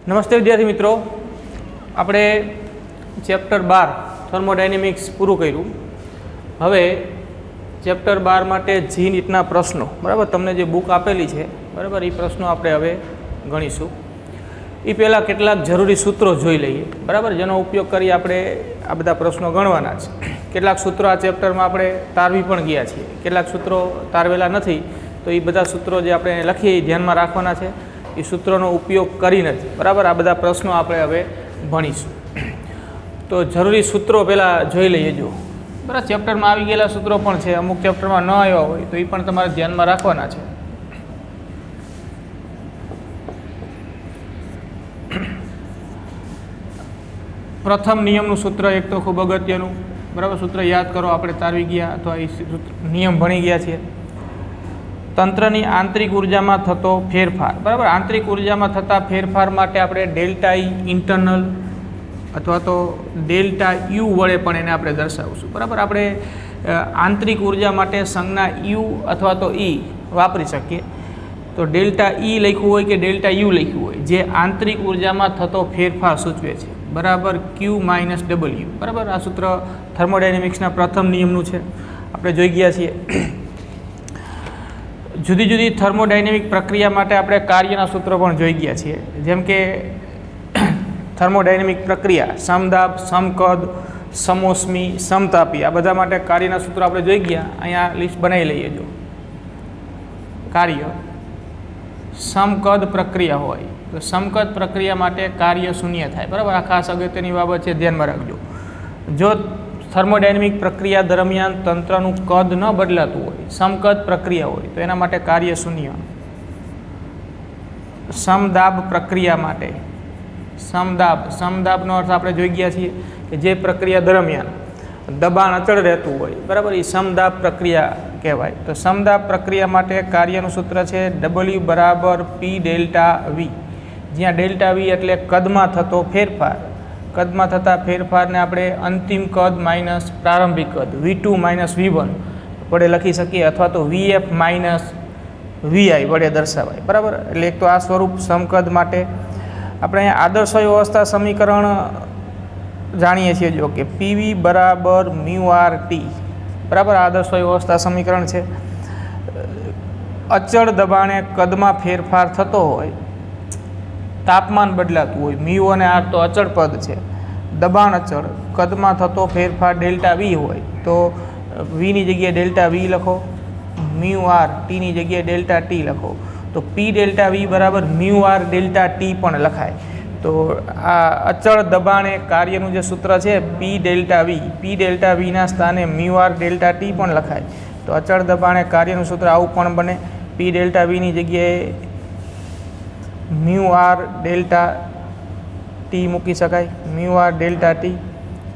નમસ્તે વિદ્યાર્થી મિત્રો, આપણે ચેપ્ટર 12 થર્મોડાયનેમિક્સ પૂરું કર્યું. હવે ચેપ્ટર 12 માટે જી નીટના પ્રશ્નો, બરાબર, તમને જે બુક આપેલી છે, બરાબર, એ પ્રશ્નો આપણે હવે ગણીશું. એ પહેલાં કેટલાક જરૂરી સૂત્રો જોઈ લઈએ, બરાબર, જેનો ઉપયોગ કરી આપણે આ બધા પ્રશ્નો ગણવાના છે. કેટલાક સૂત્રો આ ચેપ્ટરમાં આપણે તારવી પણ ગયા છીએ, કેટલાક સૂત્રો તારવેલા નથી, તો એ બધા સૂત્રો જે આપણે લખીએ એ ધ્યાનમાં રાખવાના છે. એ સૂત્રોનો ઉપયોગ કરી નથી, બરાબર. આ બધા પ્રશ્નો આપણે હવે ભણીશું. તો જરૂરી સૂત્રો પહેલાં જોઈ લઈએ. જો બરાબર, ચેપ્ટરમાં આવી ગયેલા સૂત્રો પણ છે, અમુક ચેપ્ટરમાં ન આવ્યા હોય તો એ પણ તમારે ધ્યાનમાં રાખવાના છે. પ્રથમ નિયમનું સૂત્ર એક તો ખૂબ અગત્યનું, બરાબર, સૂત્ર યાદ કરો, આપણે તારવી ગયા અથવા એ નિયમ ભણી ગયા છીએ. તંત્રની આંતરિક ઉર્જામાં થતો ફેરફાર, બરાબર, આંતરિક ઉર્જામાં થતા ફેરફાર માટે આપણે ડેલ્ટા ઈ ઇન્ટરનલ અથવા તો ડેલ્ટા યુ વડે પણ એને આપણે દર્શાવશું, બરાબર. આપણે આંતરિક ઉર્જા માટે સંજ્ઞા યુ અથવા તો ઈ વાપરી શકીએ. તો ડેલ્ટા ઈ લખ્યું હોય કે ડેલ્ટા યુ લખ્યું હોય, જે આંતરિક ઉર્જામાં થતો ફેરફાર સૂચવે છે, બરાબર, ક્યુ માઇનસ ડબલ્યુ, બરાબર. આ સૂત્ર થર્મોડાયનેમિક્સના પ્રથમ નિયમનું છે, આપણે જોઈ ગયા છીએ. જુદી જુદી થર્મોડાયનેમિક પ્રક્રિયા માટે આપણે કાર્યના સૂત્રો પણ જોઈ ગયા છીએ, જેમ કે થર્મોડાયનેમિક પ્રક્રિયા, સમદાબ, સમકદ, સમોષ્મી, સમતાપી, આ બધા માટે કાર્યના સૂત્રો આપણે જોઈ ગયા. અહીંયા લિસ્ટ બનાવી લઈએ. જો કાર્ય સમકદ પ્રક્રિયા હોય તો સમકદ પ્રક્રિયા માટે કાર્ય શૂન્ય થાય, બરાબર. આ ખાસ અગત્યની બાબત છે, ધ્યાનમાં રાખજો. જો થર્મોડાયનેમિક પ્રક્રિયા દરમિયાન તંત્રનું કદ ન બદલાતું હોય, સમકદ પ્રક્રિયા હોય, તો એના માટે કાર્ય શૂન્ય. સમદાબ પ્રક્રિયા માટે સમદાબનો અર્થ આપણે જોઈ ગયા છીએ કે જે પ્રક્રિયા દરમિયાન દબાણ અચળ રહેતું હોય, બરાબર, એ સમદાબ પ્રક્રિયા કહેવાય. તો સમદાબ પ્રક્રિયા માટે કાર્યનું સૂત્ર છે ડબલ્યુ બરાબર પી ડેલ્ટા વી, જ્યાં ડેલ્ટા વી એટલે કદમાં થતો ફેરફાર. કદમાં થતા ફેરફારને આપણે અંતિમ કદ માઇનસ પ્રારંભિક કદ V2 માઇનસ V1 વડે લખી શકીએ, અથવા તો VF માઇનસ VI વડે દર્શાવાય, બરાબર. એટલે એક તો આ સ્વરૂપ સમકદ માટે. આપણે અહીંયા આદર્શ અવસ્થા સમીકરણ જાણીએ છીએ, જો કે PV બરાબર μRT, બરાબર. આદર્શ અવસ્થા સમીકરણ છે. અચળ દબાણે કદમાં ફેરફાર થતો હોય, તાપમાન બદલાતું હોય, મ્યુ અને આર તો અચળ પદ છે, દબાણ અચળ, કદમાં થતો ફેરફાર ડેલ્ટા વી હોય, તો વીની જગ્યાએ ડેલ્ટા વી લખો, મ્યુ આર ટીની જગ્યાએ ડેલ્ટા ટી લખો. તો પી ડેલ્ટા વી બરાબર મ્યુ આર ડેલ્ટા ટી પણ લખાય. તો આ અચળ દબાણે કાર્યનું જે સૂત્ર છે પી ડેલ્ટા વીના સ્થાને મ્યુ આર ડેલ્ટા ટી પણ લખાય. તો અચળ દબાણે કાર્યનું સૂત્ર આવું પણ બને, પી ડેલ્ટા વીની જગ્યાએ મ્યુ આર ડેલ્ટા ટી મૂકી શકાય, મ્યુ આર ડેલ્ટા ટી,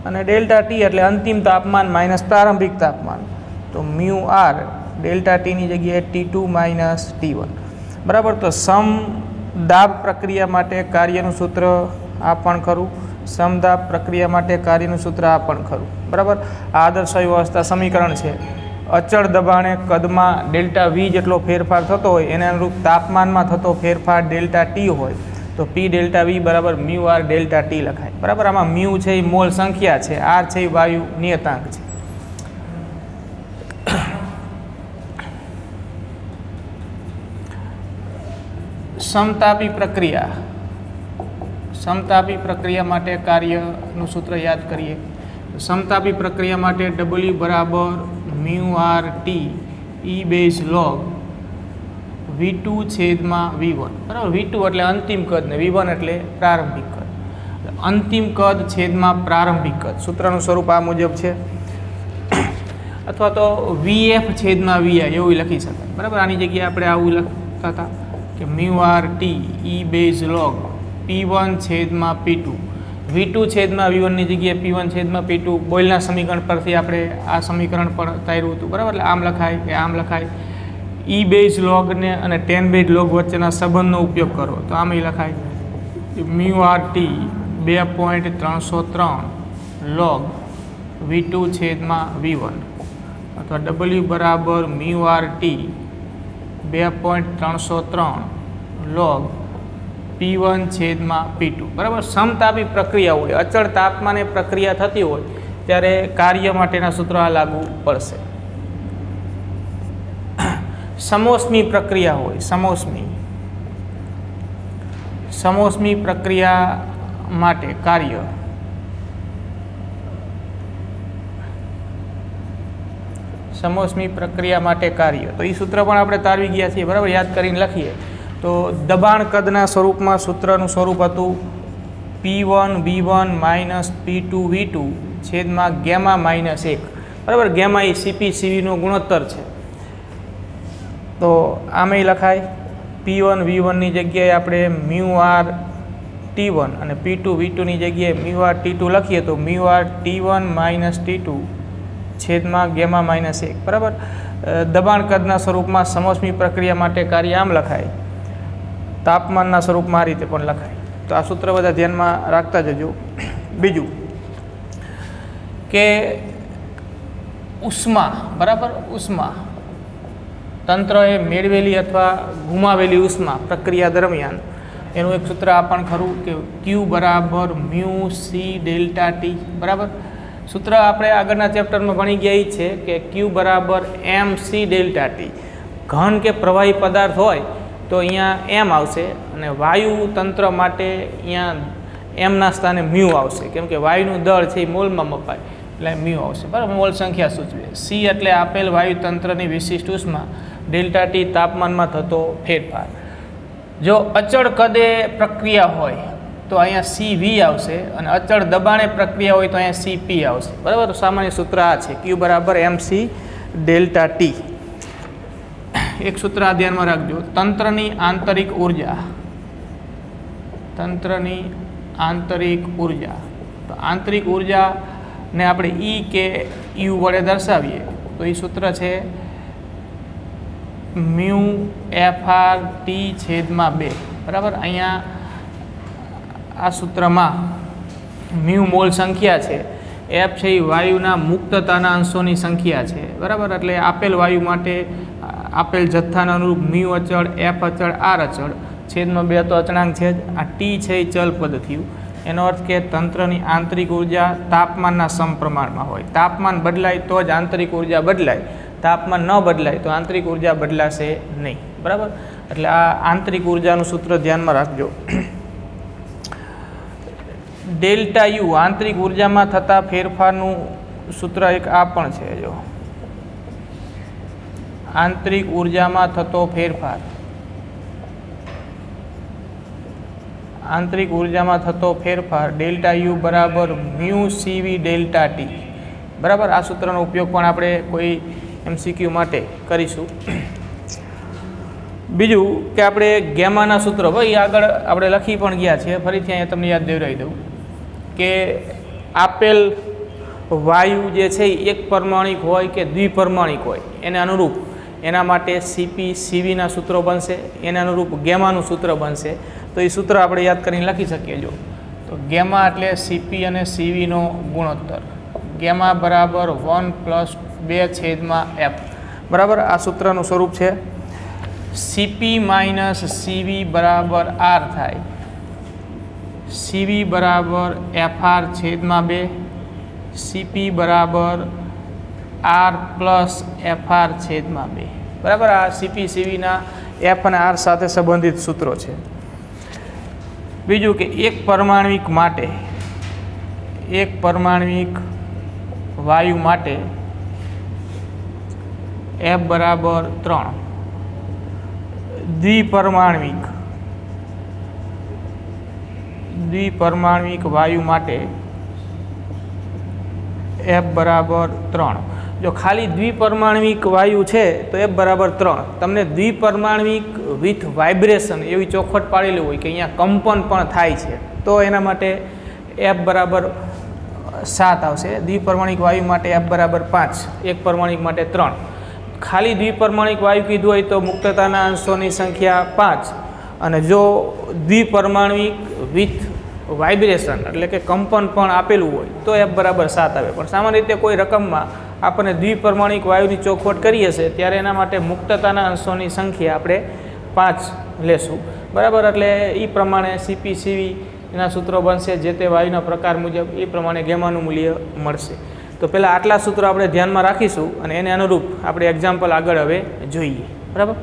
અને ડેલ્ટા ટી એટલે અંતિમ તાપમાન માઇનસ પ્રારંભિક તાપમાન. તો મ્યુ આર ડેલ્ટા ટીની જગ્યાએ T2 માઇનસ T1, બરાબર. તો સમદાબ પ્રક્રિયા માટે કાર્યનું સૂત્ર આ પણ ખરું, સમદાબ પ્રક્રિયા માટે કાર્યનું સૂત્ર આ પણ ખરું, બરાબર. આ આદર્શ અવસ્થા સમીકરણ છે. અચળ દબાણે કદમાં ડેલ્ટા વી જેટલો ફેરફાર થતો હોય, એને અનુરૂપ તાપમાનમાં થતો ફેરફાર ડેલ્ટા ટી હોય, તો પી ડેલ્ટા વી બરાબર મ્યુ આર ડેલ્ટા ટી લખાય, બરાબર. આમાં મ્યુ છે એ મોલ સંખ્યા છે, આર છે એ વાયુ નિયતાંક છે. સમતાપી પ્રક્રિયા માટે કાર્યનું સૂત્ર યાદ કરીએ. સમતાપી પ્રક્રિયા માટે ડબલ્યુ બરાબર mu R T e base log V2 છેદમાં V1, બરાબર. V2 એટલે અંતિમ કદ ને V1 એટલે પ્રારંભિક કદ. અંતિમ કદ છેદમાં પ્રારંભિક કદ, સૂત્રનું સ્વરૂપ આ મુજબ છે. અથવા તો VF છેદમાં VI એવું લખી શકાય, બરાબર. આની જગ્યાએ આપણે આવું લખતા હતા કે mu R T e base log P1 છેદમાં P2, V2 છેદમાં V1ની જગ્યાએ P1 છેદમાં P2. બોયલના સમીકરણ પરથી આપણે આ સમીકરણ પણ તાર્યું હતું, બરાબર. એટલે આમ લખાય કે આમ લખાય. ઈ બેઝ લોગને અને 10 બેઝ લોગ વચ્ચેના સંબંધનો ઉપયોગ કરો તો આમ લખાય mu R T 2.303 log V2 છેદમાં V1, અથવા ડબલ્યુ બરાબર μRT 2.303 log P1 P1 છેદમાં P2 બરાબર. સમતાપી પ્રક્રિયા હોય, અચળ તાપમાને પ્રક્રિયા થતી હોય ત્યારે કાર્ય માટેના સૂત્ર આ લાગુ પડશે. સમોષ્મી પ્રક્રિયા હોય, સમોષ્મી પ્રક્રિયા માટે કાર્ય સમોષ્મી પ્રક્રિયા માટે કાર્ય તો એ સૂત્ર પણ આપણે તારવી ગયા છીએ બરાબર. યાદ કરીને લખીએ તો દબાણ કદના સ્વરૂપમાં સૂત્રનું સ્વરૂપ હતું P1 V1 minus P2 V2 છેદમાં ગેમા માઇનસ 1 બરાબર. ગેમા એ CP CVનો ગુણોત્તર છે તો આમેય લખાય P1 V1ની જગ્યાએ આપણે μR T1 અને P2 V2ની જગ્યાએ μR T2 લખીએ તો μR T1 માઇનસ T2 છેદમાં ગેમા માઇનસ 1 બરાબર. દબાણ કદના સ્વરૂપમાં સમોષ્મી પ્રક્રિયા માટે કાર્ય આમ લખાય, તાપમાનના સ્વરૂપમાં આ રીતે પણ લખાય. તો આ સૂત્ર બધા ધ્યાનમાં રાખતા જજો. બીજું કે ઉષ્મા બરાબર, ઉષ્મા તંત્રએ મેળવેલી અથવા ગુમાવેલી ઉષ્મા પ્રક્રિયા દરમિયાન એનું એક સૂત્ર આ પણ ખરું કે Q બરાબર મ્યુ સી ડેલ્ટા ટી બરાબર. સૂત્ર આપણે આગળના ચેપ્ટરમાં ભણી ગયા એ છે કે Q બરાબર MC ડેલ્ટા ટી. ઘન કે પ્રવાહી પદાર્થ હોય તો અહીંયા M આવશે અને વાયુ તંત્ર માટે અહીંયા એમના સ્થાને મ્યુ આવશે કેમ કે વાયુનું દળ છે એ મોલમાં મપાય એટલે મ્યુ આવશે બરાબર. મોલ સંખ્યા સૂચવે. સી એટલે આપેલ વાયુ તંત્રની વિશિષ્ટ ઉષ્મા, ડેલ્ટા ટી તાપમાનમાં થતો ફેરફાર. જો અચળ કદે પ્રક્રિયા હોય તો અહીંયા CV આવશે અને અચળ દબાણે પ્રક્રિયા હોય તો અહીંયા CP આવશે બરાબર. સામાન્ય સૂત્ર આ છે Q બરાબર MC ડેલ્ટા ટી. એક સૂત્ર આ ધ્યાનમાં રાખજો, તંત્રની આંતરિક ઉર્જા, તંત્રની આંતરિક ઉર્જા. તો આંતરિક ઉર્જાને આપણે E કે U વડે દર્શાવીએ તો એ સૂત્ર છે મ્યુ FR T છેદમાં 2 બરાબર. અહીંયા આ સૂત્રમાં મ્યુ મોલ સંખ્યા છે, F છે એ વાયુના મુક્તતાના અંશોની સંખ્યા છે બરાબર. એટલે આપેલ વાયુ માટે આપેલ જથ્થાના અનુરૂપ મ્યુ અચળ, F અચળ, R અચળ છેદમાં 2 તો અચળાંક છે જ. આ T છે એ ચલ પદ થયું. એનો અર્થ કે તંત્રની આંતરિક ઉર્જા તાપમાનના સમપ્રમાણમાં હોય. તાપમાન બદલાય તો જ આંતરિક ઉર્જા બદલાય, તાપમાન ન બદલાય તો આંતરિક ઉર્જા બદલાશે નહીં બરાબર. એટલે આ આંતરિક ઉર્જાનું સૂત્ર ધ્યાનમાં રાખજો. ડેલ્ટા યુ આંતરિક ઉર્જામાં થતા ફેરફારનું સૂત્ર એક આ પણ છે. જો આંતરિક ઉર્જામાં થતો ફેરફાર, આંતરિક ઉર્જામાં થતો ફેરફાર ડેલ્ટા યુ બરાબર મ્યુ CV ડેલ્ટા ટી બરાબર. આ સૂત્રનો ઉપયોગ પણ આપણે કોઈ MCQ માટે કરીશું. બીજું કે આપણે ગેમાના સૂત્રો ભાઈ આગળ આપણે લખી પણ ગયા છીએ, ફરીથી અહીંયા તમને યાદ દેવડાવી દઉં કે આપેલ વાયુ જે છે એ એક પરમાણિક હોય કે દ્વિપરમાણિક હોય એને અનુરૂપ એના માટે CP CVના સૂત્રો બનશે, એને અનુરૂપ ગેમાનું સૂત્ર બનશે. તો એ સૂત્ર આપણે યાદ કરીને લખી શકીએ. જો તો ગેમા એટલે CP અને CVનો ગુણોત્તર, ગેમા બરાબર 1+2 છેદમાં F બરાબર. આ સૂત્રનું સ્વરૂપ છે CP માઇનસ CV બરાબર R થાય, CV બરાબર FR છેદમાં 2, CP બરાબર R પ્લસ FR છેદમાં 2 બરાબર. આ CP CVના F અને R સાથે સંબંધિત સૂત્રો છે. બીજું કે એક પરમાણ્વિક માટે, એક પરમાણ્વિક વાયુ માટે F બરાબર 3, દ્વિપરમાણ્વિક વાયુ માટે F બરાબર 3. જો ખાલી દ્વિપરમાણ્વિક વાયુ છે તો F બરાબર 3. તમને દ્વિપરમાણ્વિક વિથ વાઇબ્રેશન એવી ચોખવટ પાડેલી હોય કે અહીંયા કંપન પણ થાય છે તો એના માટે F બરાબર 7 આવશે. દ્વિપરમાણિક વાયુ માટે F બરાબર 5, એક પરમાણિક માટે 3. ખાલી દ્વિપરમાણિક વાયુ કીધું હોય તો મુક્તતાના અંશોની સંખ્યા 5 અને જો દ્વિપરમાણિક વિથ વાઇબ્રેશન એટલે કે કંપન પણ આપેલું હોય તો F બરાબર 7 આવે. પણ સામાન્ય રીતે કોઈ રકમમાં આપણને દ્વિપરમાણિક વાયુની ચોખવટ કરી હશે ત્યારે એના માટે મુક્તતાના અંશોની સંખ્યા આપણે 5 લેશું. બરાબર, એટલે એ પ્રમાણે સીપી સીવી એના સૂત્રો બનશે, જે તે વાયુના પ્રકાર મુજબ એ પ્રમાણે ગેમાનું મૂલ્ય મળશે. તો પહેલાં આટલા સૂત્રો આપણે ધ્યાનમાં રાખીશું અને એને અનુરૂપ આપણે એક્ઝામ્પલ આગળ હવે જોઈએ. બરાબર,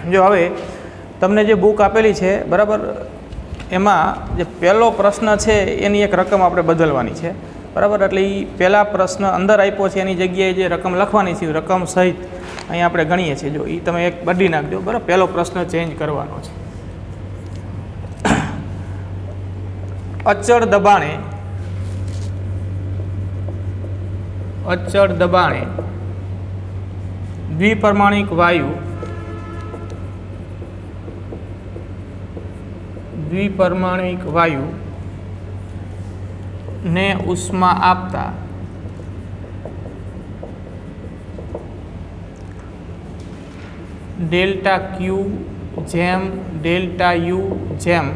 જો હવે તમને જે બુક આપેલી છે, બરાબર, એમાં જે પહેલો પ્રશ્ન છે એની એક રકમ આપણે બદલવાની છે. બરાબર, એટલે એ પહેલા પ્રશ્ન અંદર આપ્યો છે એની જગ્યાએ જે રકમ લખવાની છે રકમ સહિત અહીંયા આપણે ગણીએ છીએ. જો એ તમે એક બદલી નાખજો. બરાબર, પહેલો પ્રશ્ન ચેન્જ કરવાનો છે. અચળ દબાણે દ્વિપરમાણિક વાયુ ને ઉષ્મા આપતા ડેલ્ટા ક્યુ જેમ ડેલ્ટા યુ જેમ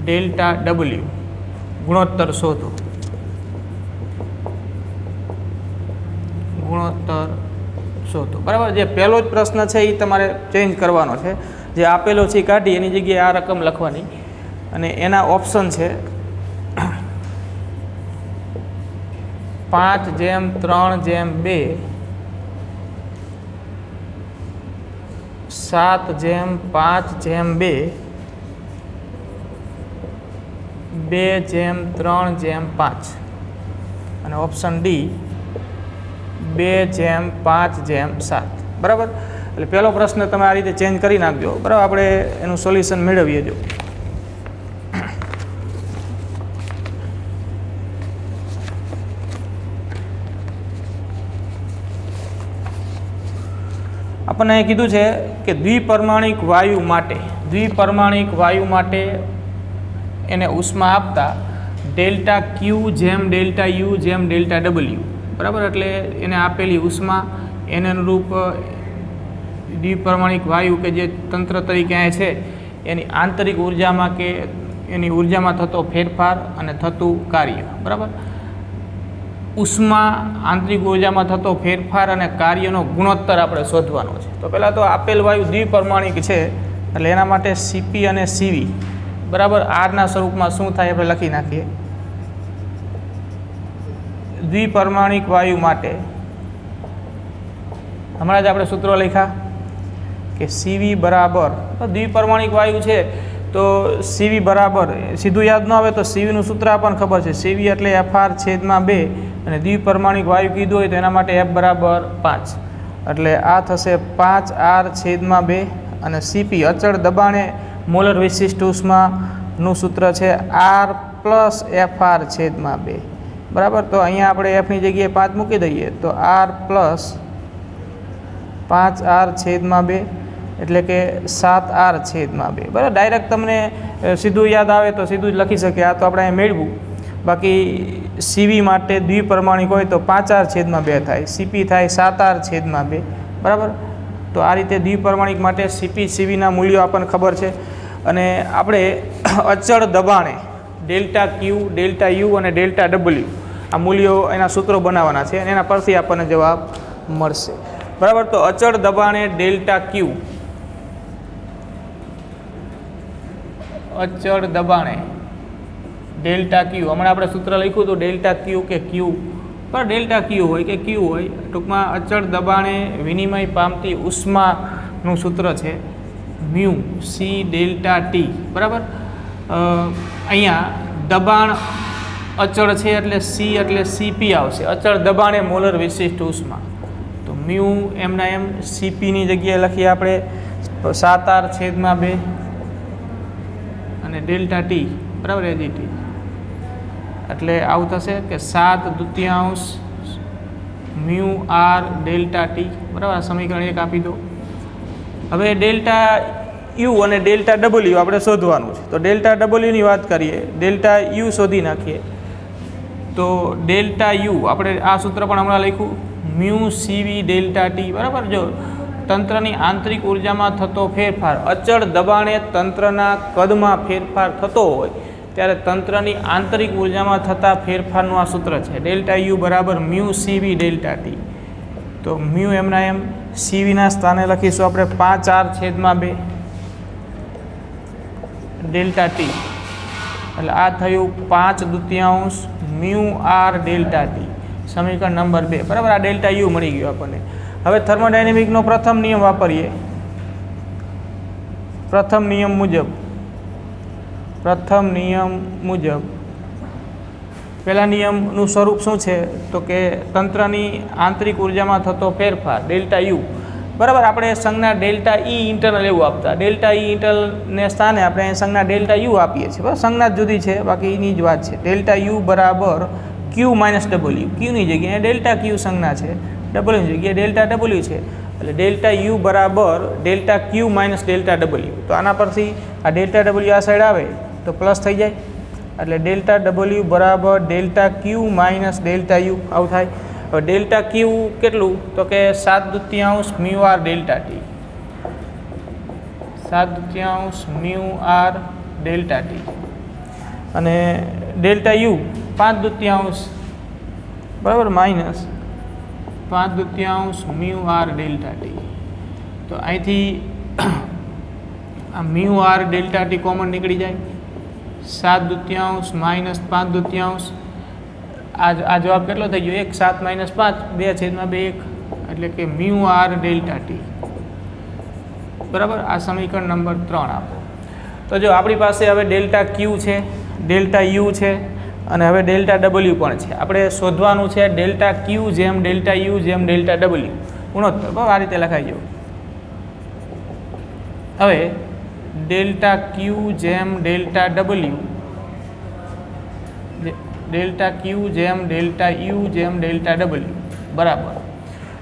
ડેલ્ટા ડબલ્યુ ગુણોત્તર શોધો. બરાબર, જે પહેલો જ પ્રશ્ન છે એ તમારે ચેન્જ કરવાનો છે. જે આપેલો છે એ કાઢી એની જગ્યાએ આ રકમ લખવાની અને એના ઓપ્શન છે 5/3/2, 7/5/2, 2/3/5 અને ઓપ્શન ડી 2/5/7. બરાબર, એટલે પહેલો પ્રશ્ન તમે આ રીતે ચેન્જ કરી નાખજો. બરાબર, આપણે એનું સોલ્યુશન મેળવીએ. જો આપણને અહીં કીધું છે કે દ્વિપરમાણિક વાયુ માટે એને ઉષ્મા આપતા ડેલ્ટા ક્યુ જેમ ડેલ્ટા યુ જેમ ડેલ્ટા ડબલ્યુ. બરાબર, એટલે એને આપેલી ઉષ્મા એને અનુરૂપ દ્વિપરમાણિક વાયુ કે જે તંત્ર તરીકે અહીંયા છે એની આંતરિક ઉર્જામાં કે એની ઉર્જામાં થતો ફેરફાર અને થતું કાર્ય. બરાબર, ઉષ્મા આંતરિક ઉર્જામાં થતો ફેરફાર અને કાર્યનો ગુણોત્તર આપણે શોધવાનો છે. તો પહેલાં તો આપેલ વાયુ દ્વિપરમાણિક છે એટલે એના માટે સીપી અને સીવી બરાબર આરના સ્વરૂપમાં શું થાય આપણે લખી નાખીએ. દ્વિપરમાણિક વાયુ માટે હમણાં જ આપણે સૂત્રો લખ્યા કે સીવી બરાબર, દ્વિપરમાણિક વાયુ છે તો સીવી બરાબર, સીધું યાદ ન આવે તો સીવીનું સૂત્ર આપણને ખબર છે. સીવી એટલે FR/2 અને દ્વિપરમાણિક વાયુ કીધું હોય તો એના માટે F બરાબર 5, એટલે આ થશે 5R/2 અને સીપી અચળ દબાણે મોલર વિશિષ્ટ ઉષ્માનું સૂત્ર છે R + FR/2. બરાબર, તો અહીંયા આપણે એફની જગ્યાએ 5 મૂકી દઈએ તો R + 5R/2 એટલે કે 7R/2. બરાબર, ડાયરેક્ટ તમને સીધું યાદ આવે તો સીધું જ લખી શકીએ. આ તો આપણે અહીંયા મેળવું. બાકી સીવી માટે દ્વિપરમાણિક હોય તો 5R/2 થાય, સીપી થાય 7R/2. બરાબર, તો આ રીતે દ્વિપરમાણિક માટે સીપી સીવીના મૂલ્યો આપણને ખબર છે. અને આપણે અચળ દબાણે ડેલ્ટા ક્યુ ડેલ્ટા યુ અને ડેલ્ટા ડબલ્યુ આ મૂલ્યો એના સૂત્રો બનાવવાના છે અને એના પરથી આપણને જવાબ મળશે. બરાબર, તો અચળ દબાણે ડેલ્ટા ક્યુ અચળ દબાણે ડેલ્ટા ક્યુ, હમણાં આપણે સૂત્ર લખ્યું હતું ડેલ્ટા ક્યુ કે ક્યુ, પર ડેલ્ટા ક્યુ હોય કે ક્યુ હોય, ટૂંકમાં અચળ દબાણે વિનિમય પામતી ઉષ્માનું સૂત્ર છે મ્યુ સી ડેલ્ટા ટી, બરાબર. અહીંયા દબાણ અચળ છે એટલે સી એટલે સીપી આવશે, અચળ દબાણે મોલર વિશિષ્ટ ઉષ્મા. તો મ્યુ એમના એમ સીપીની જગ્યાએ લખીએ આપણે 7r/2 અને ડેલ્ટા ટી, બરાબર, એજીટી. એટલે આવું થશે કે 7/2 મ્યુ આર ડેલ્ટા ટી, બરાબર. આ સમીકરણ 1 આપી દો. હવે ડેલ્ટા યુ અને ડેલ્ટા ડબલ્યુ આપણે શોધવાનું છે. તો ડેલ્ટા ડબલ્યુની વાત કરીએ, ડેલ્ટા યુ શોધી નાખીએ. તો ડેલ્ટા યુ આપણે આ સૂત્ર પણ હમણાં લખ્યું મ્યુ સીવી ડેલ્ટા ટી, બરાબર. જો તંત્રની આંતરિક ઉર્જામાં થતો ફેરફાર, અચળ દબાણે તંત્રના કદમાં ફેરફાર થતો હોય ત્યારે તંત્રની આંતરિક ઉર્જામાં થતા ફેરફારનું આ સૂત્ર છે ડેલ્ટા યુ બરાબર મ્યુ સીવી ડેલ્ટા ટી. તો મ્યુ એમના એમ સીવીના સ્થાને લખીશું આપણે 5r/2 ડેલ્ટા ટી, એટલે આ થયું 5/2 મ્યુ આર ડેલ્ટા ટી, સમીકરણ નંબર 2, બરાબર. આ ડેલ્ટા યુ મળી ગયું આપણને. હવે થર્મોડાયનેમિકનો પ્રથમ નિયમ વાપરીએ. પ્રથમ નિયમ મુજબ પહેલા નિયમનું સ્વરૂપ શું છે? તો કે તંત્રની આંતરિક ઉર્જામાં થતો ફેરફાર ડેલ્ટા યુ, બરાબર. આપણે સંજ્ઞા ડેલ્ટા ઈ ઇન્ટરનલ એવું આપતા, ડેલ્ટા ઈ ઇન્ટરનલને સ્થાને આપણે સંજ્ઞા ડેલ્ટા યુ આપીએ છીએ, બરાબર. સંજ્ઞા જુદી છે, બાકી એની જ વાત છે. ડેલ્ટા યુ બરાબર ક્યુ માઇનસ ડબલ્યુ, ક્યુની જગ્યાએ ડેલ્ટા ક્યુ સંજ્ઞા છે, ડબલ્યુની જગ્યાએ ડેલ્ટા ડબલ્યુ છે, એટલે ડેલ્ટા યુ બરાબર delta Q minus delta W. તો આના પરથી આ ડેલ્ટા ડબલ્યુ આ સાઈડ આવે તો પ્લસ થઈ જાય, એટલે ડેલ્ટા ડબલ્યુ બરાબર delta Q minus delta U આવું થાય. હવે ડેલ્ટા ક્યુ કેટલું? તો કે 7/2 mu R delta T, 7/2 mu R delta T, અને ડેલ્ટા યુ 5/2, બરાબર, minus 5/2 mu R delta T. તો અહીંથી આ mu R delta T common નીકળી જાય, 7/2 માઇનસ 5/2, આ જવાબ કેટલો થઈ ગયો? 1, 7 - 5, 2/2 1, એટલે કે મ્યુ આર ડેલ્ટા ટી, બરાબર. આ સમીકરણ નંબર 3 આપો. તો જો આપણી પાસે હવે ડેલ્ટા ક્યુ છે, ડેલ્ટા યુ છે, અને હવે ડેલ્ટા ડબલ્યુ પણ છે. આપણે શોધવાનું છે ડેલ્ટા ક્યુ જેમ ડેલ્ટા યુ જેમ ડેલ્ટા ડબલ્યુ ગુણોત્તર, બરાબર. આ રીતે લખાઈ ગયો. હવે ડેલ્ટા ક્યુ જેમ ડેલ્ટા ડબલ્યુ, ડેલ્ટા ક્યુ જેમ ડેલ્ટા યુ જેમ ડેલ્ટા ડબલ્યુ બરાબર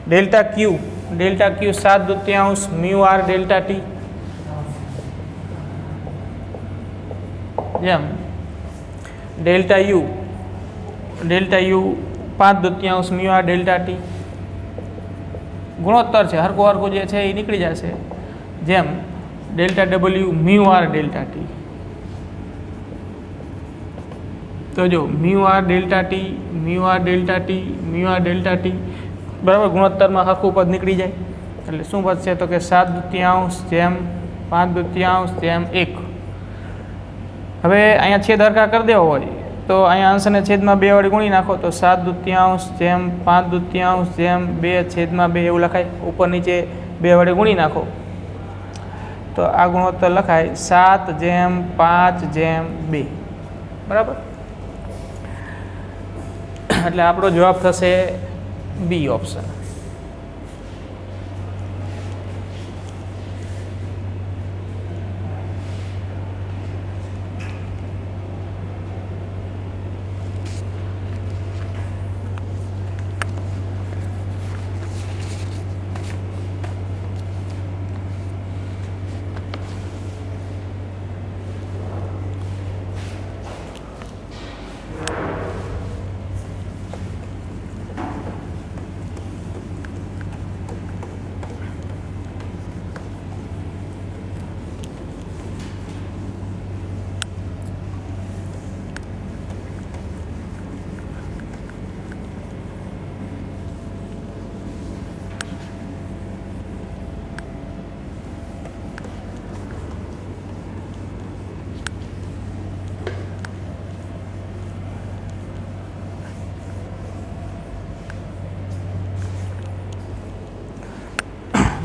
delta Q 7/2 mu R delta T જેમ delta U 5/2 mu R delta T. ગુણોત્તર છે, હરખું જે છે એ નીકળી જશે, જેમ delta W mu R delta T. તો જો mu R delta T, mu R delta T, mu R delta T, બરાબર. ગુણોત્તરમાં હરખું પદ નીકળી જાય, એટલે શું વધશે? તો કે 7/2 જેમ 5/2 જેમ 1. હવે અહીંયા છેદ હરખા કરી દેવો હોય તો અહીંયા અંશને છેદમાં 2 વડે ગુણી નાખો તો 7/2 જેમ 5/2 જેમ 2/2 એવું લખાય. ઉપર નીચે 2 વડે ગુણી નાખો તો આ ગુણોત્તર લખાય 7/5/2, બરાબર. એટલે આપણો જવાબ થશે બી ઓપ્શન.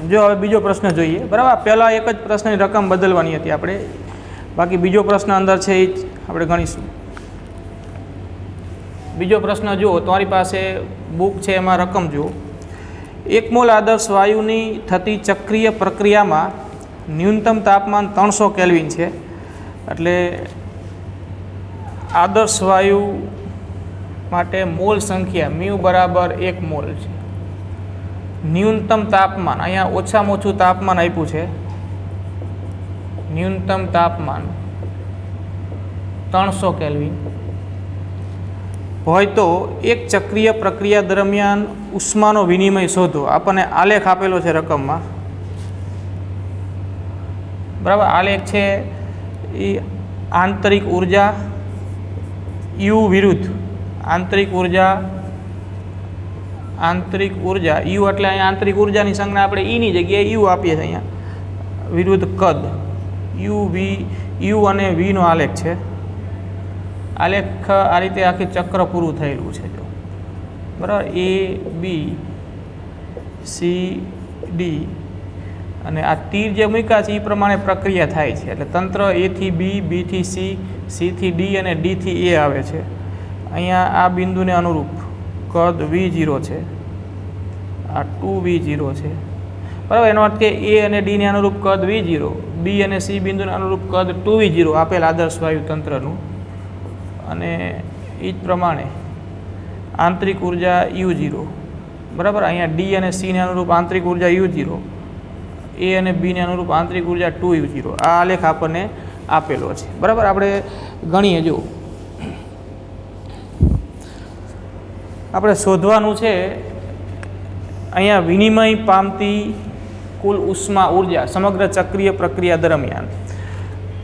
જો હવે બીજો પ્રશ્ન જોઈએ, બરાબર. પહેલાં એક જ પ્રશ્નની રકમ બદલવાની હતી આપણે, બાકી બીજો પ્રશ્ન અંદર છે એ જ આપણે ગણીશું. બીજો પ્રશ્ન જુઓ, તમારી પાસે બુક છે, એમાં રકમ જુઓ. 1 મોલ આદર્શ વાયુની થતી ચક્રીય પ્રક્રિયામાં ન્યૂનતમ તાપમાન 300 કેલ્વિન છે. એટલે આદર્શ વાયુ માટે મોલ સંખ્યા મ્યુ બરાબર 1 મોલ છે. ન્યૂનતમ તાપમાન અહીંયા ઓછામાં ઓછું તાપમાન આપ્યું છે, ન્યૂનતમ તાપમાન 300 કેલ્વિન હોય તો એક ચક્રીય પ્રક્રિયા દરમિયાન ઉષ્માનો વિનિમય શોધો. આપણને આલેખ આપેલો છે રકમમાં, બરાબર. આલેખ છે એ આંતરિક ઉર્જા યુ વિરુદ્ધ આંતરિક ઉર્જા યુ એટલે અહીંયા આંતરિક ઉર્જાની સંજ્ઞા આપણે ઈની જગ્યાએ યુ આપીએ છીએ અહીંયા, વિરુદ્ધ કદ યુ અને વીનો આલેખ છે. આલેખ આ રીતે આખી ચક્ર પૂરું થયેલું છે, જો બરાબર. A B C D અને આ તીર જે મૂક્યા છે એ પ્રમાણે પ્રક્રિયા થાય છે. એટલે તંત્ર A થી B, B થી C, C થી D અને D થી A આવે છે. અહીંયા આ બિંદુને અનુરૂપ કદ V0 છે, આ 2V0 છે, બરાબર. એનો અર્થ કે A અને D ને અનુરૂપ કદ V0, B અને C બિંદુને અનુરૂપ કદ 2V0 આપેલ આદર્શ વાયુ તંત્રનું. અને એ જ પ્રમાણે આંતરિક ઉર્જા U0, બરાબર. અહીંયા D અને C ને અનુરૂપ આંતરિક ઉર્જા U0, A અને B ને અનુરૂપ આંતરિક ઉર્જા 2U0. આ આલેખ આપણને આપેલો છે, બરાબર. આપણે ગણીએ, જો આપણે શોધવાનું છે અહીંયા વિનિમય પામતી કુલ ઉષ્મા ઉર્જા સમગ્ર ચક્રીય પ્રક્રિયા દરમિયાન.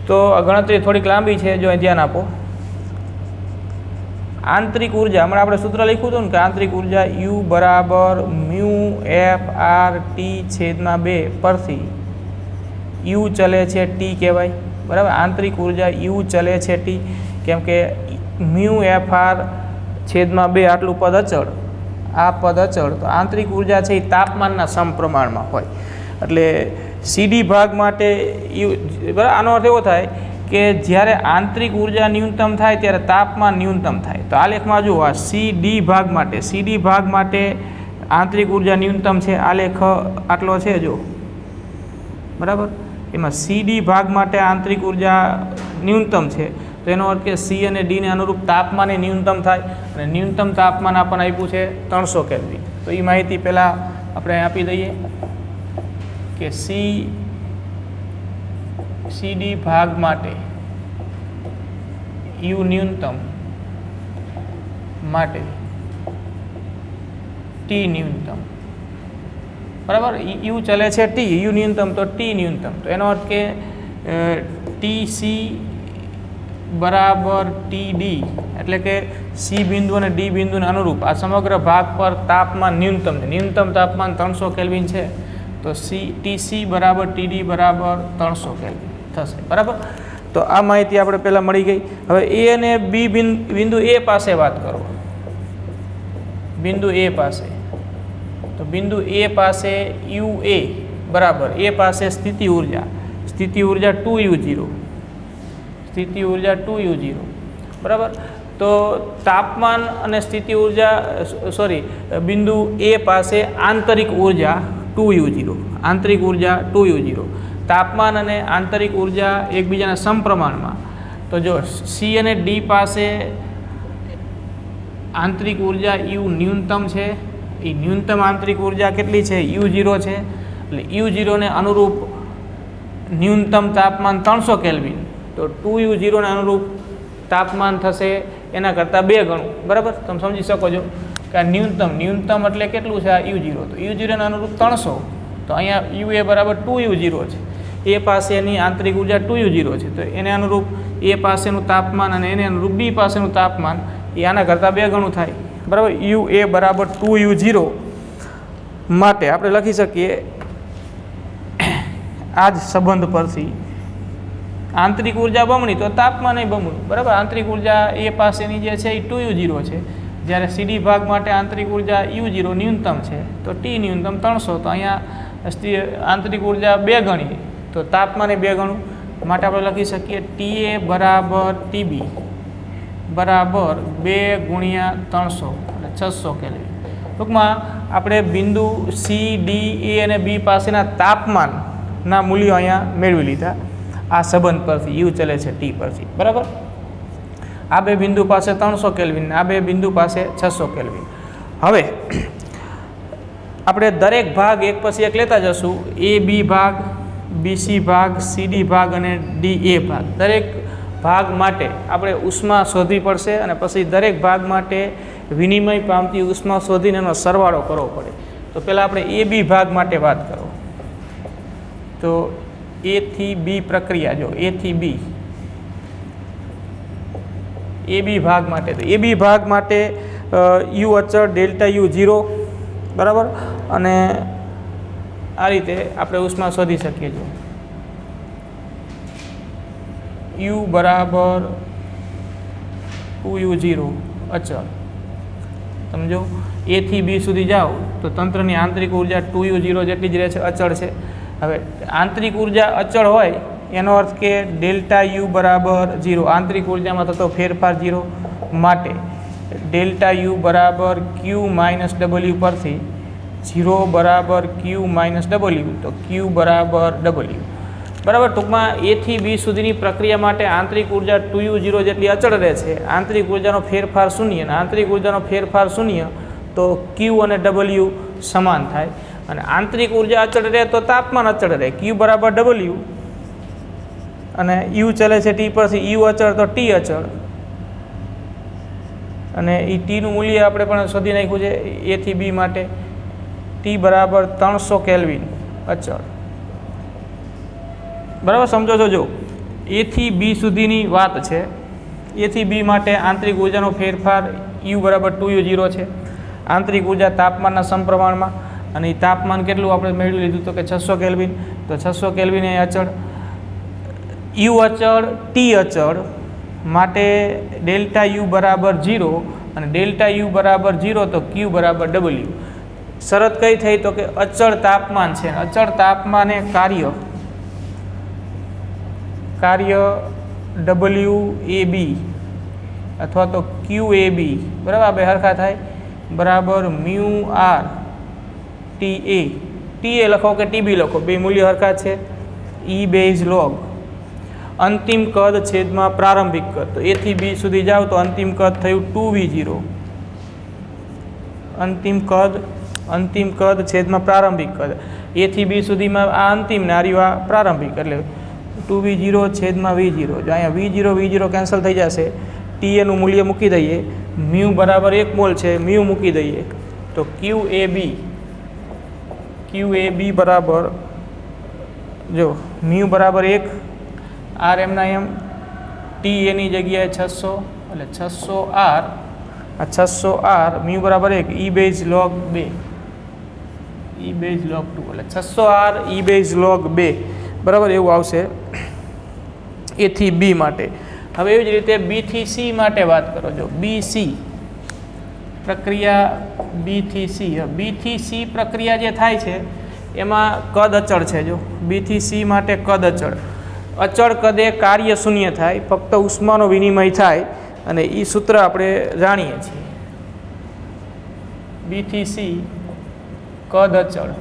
તો આ ગણતરી થોડીક લાંબી છે, જો ધ્યાન આપો. આંતરિક ઉર્જા હમણાં આપણે સૂત્ર લખ્યું હતું ને કે આંતરિક ઉર્જા U બરાબર મ્યુ FRT/2 પરથી U ચલે છે T કહેવાય, બરાબર. આંતરિક ઉર્જા U ચલે છે T, કેમ કે મ્યુ FR/2 આટલું પદ અચળ, આ પદ અચળ. તો આંતરિક ઉર્જા છે એ તાપમાનના સમપ્રમાણમાં હોય. એટલે CD ભાગ માટે બરાબર. આનો અર્થ એવો થાય કે જ્યારે આંતરિક ઉર્જા ન્યૂનતમ થાય ત્યારે તાપમાન ન્યૂનતમ થાય. તો આલેખમાં જુઓ, આ CD ભાગ માટે આંતરિક ઉર્જા ન્યૂનતમ છે, આલેખ આટલો છે, જો બરાબર. એમાં CD ભાગ માટે આંતરિક ઉર્જા ન્યૂનતમ છે, તો એનો અર્થ કે C અને D ને અનુરૂપ તાપમાન એ ન્યૂનતમ થાય. અને ન્યૂનતમ તાપમાન આપણને આપ્યું છે 300 કેલ્વિન. તો એ માહિતી પહેલાં આપણે આપી દઈએ કે CD ભાગ માટે U ન્યૂનતમ માટે T ન્યૂનતમ, બરાબર. U ચલે છે T, U ન્યૂનતમ તો T ન્યૂનતમ. તો એનો અર્થ કે TC બરાબર TD, એટલે કે C બિંદુ અને D બિંદુને અનુરૂપ આ સમગ્ર ભાગ પર તાપમાન ન્યૂનતમ છે. ન્યૂનતમ તાપમાન 300 કેલ્વિન છે, તો TC બરાબર TD બરાબર 300 કેલ્વિન થશે, બરાબર. તો આ માહિતી આપણે પહેલાં મળી ગઈ. હવે A અને B બિંદુ A પાસે વાત કરો. બિંદુ A પાસે, તો બિંદુ A પાસે UA બરાબર, A પાસે સ્થિતિ ઉર્જા 2U0, બરાબર. તો તાપમાન અને સ્થિતિ ઉર્જા બિંદુ A પાસે આંતરિક ઉર્જા 2U0, તાપમાન અને આંતરિક ઉર્જા એકબીજાના સમપ્રમાણમાં. તો જો C અને D પાસે આંતરિક ઉર્જા U ન્યૂનતમ છે, એ ન્યૂનતમ આંતરિક ઉર્જા કેટલી છે? U0 છે. એટલે U0 ને અનુરૂપ ન્યૂનતમ તાપમાન 300 કેલ્વિન, તો 2U0 ને અનુરૂપ તાપમાન થશે એના કરતાં 2 ગણું, બરાબર. તમે સમજી શકો છો કે આ ન્યૂનતમ એટલે કેટલું છે? આ U0, તો U0 ને અનુરૂપ 300, તો અહીંયા UA બરાબર 2U0 છે. A પાસેની આંતરિક ઉર્જા 2U0 છે, તો એને અનુરૂપ A પાસેનું તાપમાન અને એને અનુરૂપ B પાસેનું તાપમાન એ આના કરતાં 2 ગણું થાય, બરાબર. UA બરાબર 2U0 માટે આપણે લખી શકીએ આ જ સંબંધ પરથી આંતરિક ઉર્જા બમણી તો તાપમાન એ બમણું, બરાબર. આંતરિક ઉર્જા A પાસેની જે છે એ 2U0 છે, જ્યારે CD ભાગ માટે આંતરિક ઉર્જા U0 ન્યૂનતમ છે, તો T ન્યૂનતમ 300. તો અહીંયા આંતરિક ઉર્જા 2 ગણી તો તાપમાન એ 2 ગણું, માટે આપણે લખી શકીએ TA બરાબર TB બરાબર 2 ગુણ્યા 300 એટલે 600 કેલ્વિન. ટૂંકમાં આપણે બિંદુ C, D, A અને B પાસેના તાપમાનના મૂલ્યો અહીંયા મેળવી લીધા આ સંબંધ પરથી, યુ ચલે છે T પરથી. બરાબર, આ બે બિંદુ પાસે 300 કેલ્વિન, આ બે બિંદુ પાસે 600 કેલ્વિન. હવે આપણે દરેક ભાગ એક પછી એક લેતા જશું. AB ભાગ, BC ભાગ, CD ભાગ અને DA ભાગ. દરેક ભાગ માટે આપણે ઉષ્મા શોધવી પડશે અને પછી દરેક ભાગ માટે વિનિમય પામતી ઉષ્મા શોધીને એનો સરવાળો કરવો પડે. તો પહેલાં આપણે AB ભાગ માટે વાત કરો. તો A થી B પ્રક્રિયા, જો A થી B, AB ભાગ માટે, તો AB ભાગ માટે U અચળ ડેલ્ટા U 0, બરાબર, અને આ રીતે આપણે ઉષ્મા શોધી શકીએ છીએ. U બરાબર 2U0 અચળ. સમજો, A થી B સુધી જાઓ તો તંત્રની આંતરિક ઉર્જા 2U0 જેટલી જ રહે છે, અચળ છે. હવે આંતરિક ઉર્જા અચળ હોય એનો અર્થ કે ડેલ્ટા U બરાબર 0, આંતરિક ઉર્જામાં થતો ફેરફાર 0, માટે ડેલ્ટા U બરાબર Q માઇનસ W પરથી 0 બરાબર Q માઇનસ W, તો Q બરાબર W. બરાબર, ટૂંકમાં A થી B સુધીની પ્રક્રિયા માટે આંતરિક ઉર્જા 2U0 જેટલી અચળ રહે છે. આંતરિક ઉર્જાનો ફેરફાર શૂન્ય, અને આંતરિક ઉર્જાનો ફેરફાર શૂન્ય તો Q અને W સમાન થાય. અને આંતરિક ઉર્જા અચળ રહે તો તાપમાન અચળ રહે, Q બરાબર W, અને U ચલે છે T પરથી, U અચળ તો T અચળ, અને એ Tનું મૂલ્ય આપણે પણ શોધી નાખ્યું છે A થી B માટે. T બરાબર 300 કેલ્વિન અચળ. બરાબર, સમજો છો? જો A થી B સુધીની વાત છે. A થી B માટે આંતરિક ઉર્જાનો ફેરફાર U બરાબર 2U0 છે, આંતરિક ઉર્જા તાપમાનના સમપ્રમાણમાં, અને એ તાપમાન કેટલું આપણે મેળવી લીધું તો કે 600 કેલ્વિન. તો 600 કેલ્વિન એ અચળ. U અચળ, T અચળ, માટે ડેલ્ટા U બરાબર 0, અને ડેલ્ટા U બરાબર 0 તો Q બરાબર W. શરત કઈ થઈ તો કે અચળ તાપમાન છે, અચળ તાપમાને કાર્ય WAB અથવા તો QAB, બરાબર, બે હરખા થાય, બરાબર મ્યુ R TA, TA લખો કે TB લખો, બે મૂલ્ય હરખા છે. E બેઝ લોગ અંતિમ કદ છેદમાં પ્રારંભિક કદ. તો A થી B સુધી જાઓ તો અંતિમ કદ થયું 2V0, અંતિમ કદ છેદમાં પ્રારંભિક કદ. A થી B સુધીમાં આ અંતિમ ને આ પ્રારંભિક, એટલે 2V0 છેદમાં V0. જો અહીંયા V0 કેન્સલ થઈ જશે. ટીએનું મૂલ્ય મૂકી દઈએ, મ્યુ બરાબર 1 મોલ છે, મ્યુ મૂકી દઈએ તો QAB બરાબર, જો મ્યુ બરાબર 1, R એમના એમ, ટી એની જગ્યાએ 600, એટલે 600R, આ 600R મ્યુ બરાબર 1, E base log 2, E base log 2, એટલે 600R E બેઝ લોગ 2, બરાબર, એવું આવશે A થી B માટે. હવે એવી જ રીતે B થી C માટે વાત કરો. જો BC પ્રક્રિયા, B થી C, B થી C પ્રક્રિયા જે થાય છે એમાં કદ અચળ છે. જો B થી C માટે કદ અચળ કદે કાર્ય શૂન્ય થાય, ફક્ત ઉષ્માનો વિનિમય થાય, અને એ સૂત્ર આપણે જાણીએ છીએ. B થી C કદ અચળ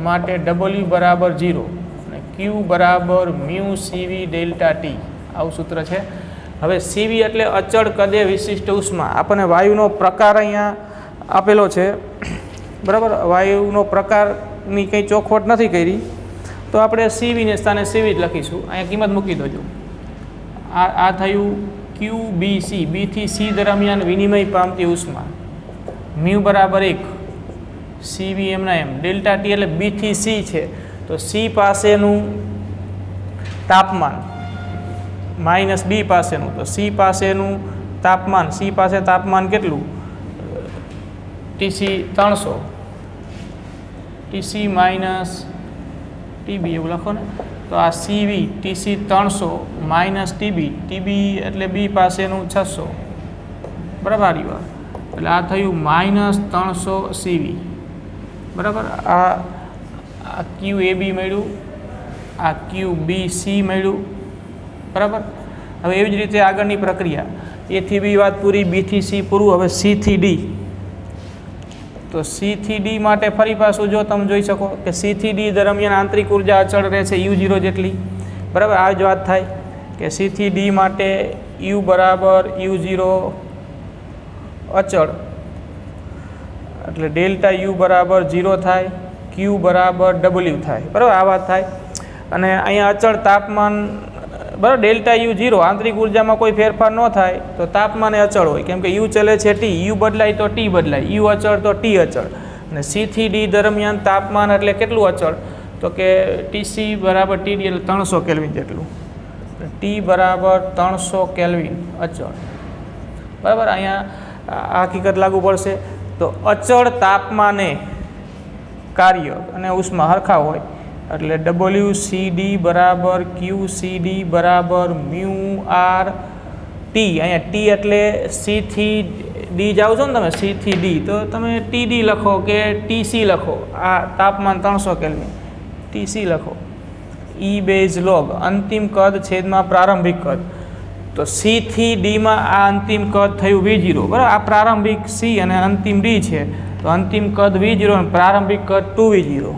માટે W બરાબર 0 અને Q બરાબર મ્યુ CV ડેલ્ટા T, આવું સૂત્ર છે. હવે CV એટલે અચળ કદે વિશિષ્ટ ઉષ્મા. આપણને વાયુનો પ્રકાર અહીંયા આપેલો છે, બરાબર, વાયુનો પ્રકારની કંઈ ચોખવટ નથી કરી, તો આપણે CVને સ્થાને CV જ લખીશું. અહીંયા કિંમત મૂકી દોજો. આ થયું QBC, B થી C દરમિયાન વિનિમય પામતી ઉષ્મા, મ્યુ બરાબર 1, CV એમના એમ, ડેલ્ટા T એટલે B થી C છે, તો C પાસેનું તાપમાન માઇનસ B પાસેનું, તો C પાસેનું તાપમાન, C પાસે તાપમાન કેટલું, TC 300, TC માઇનસ TB એવું લખો ને, તો આ CV TC 300 માઇનસ TB એટલે B પાસેનું 600, બરાબર, એટલે આ થયું -300 CV, બરાબર. આ આ ક્યુ એ બી મળ્યું, આ ક્યુ બી સી મળ્યું, બરાબર. હવે એવી જ રીતે આગળની પ્રક્રિયા, એથી બી વાત પૂરી, બીથી સી પૂરું. હવે સીથી ડી, તો સીથી ડી માટે ફરી પાછું જો તમે જોઈ શકો કે સીથી ડી દરમિયાન આંતરિક ઉર્જા અચળ રહે છે U0 જેટલી, બરાબર. આ જ વાત થાય કે સીથી ડી માટે U બરાબર U0 અચળ, એટલે ડેલ્ટા U બરાબર 0 થાય, Q બરાબર W થાય, બરાબર. આ વાત થાય. અને અહીંયા અચળ તાપમાન, બરાબર, ડેલ્ટા U0, આંતરિક ઉર્જામાં કોઈ ફેરફાર ન થાય તો તાપમાન એ અચળ હોય, કેમ કે U ચલે છે T, U બદલાય તો T બદલાય, U અચળ તો T અચળ. અને સીથી ડી દરમિયાન તાપમાન એટલે કેટલું અચળ, તો કે TC બરાબર TD એટલે 300 કેલ્વિન જેટલું, T બરાબર 300 કેલ્વિન અચળ, બરાબર. અહીંયા આ હકીકત લાગુ પડશે. તો અચળ તાપમાને કાર્ય અને ઉષ્મા હરખા હોય એટલે WCD બરાબર QCD બરાબર મ્યુ આર ટી. અહીંયા ટી એટલે સીથી ડી જાઓ છો ને તમે, સીથી ડી, તો તમે TD લખો કે TC લખો. આ તાપમાન 300 કેલ્વિન, TC લખો. E બેઝ લોગ અંતિમ કદ છેદમાં પ્રારંભિક કદ. તો સીથી ડીમાં આ અંતિમ કદ થયું V0, બરાબર. આ પ્રારંભિક C અને અંતિમ D છે, તો અંતિમ કદ V0 અને પ્રારંભિક કદ 2V0,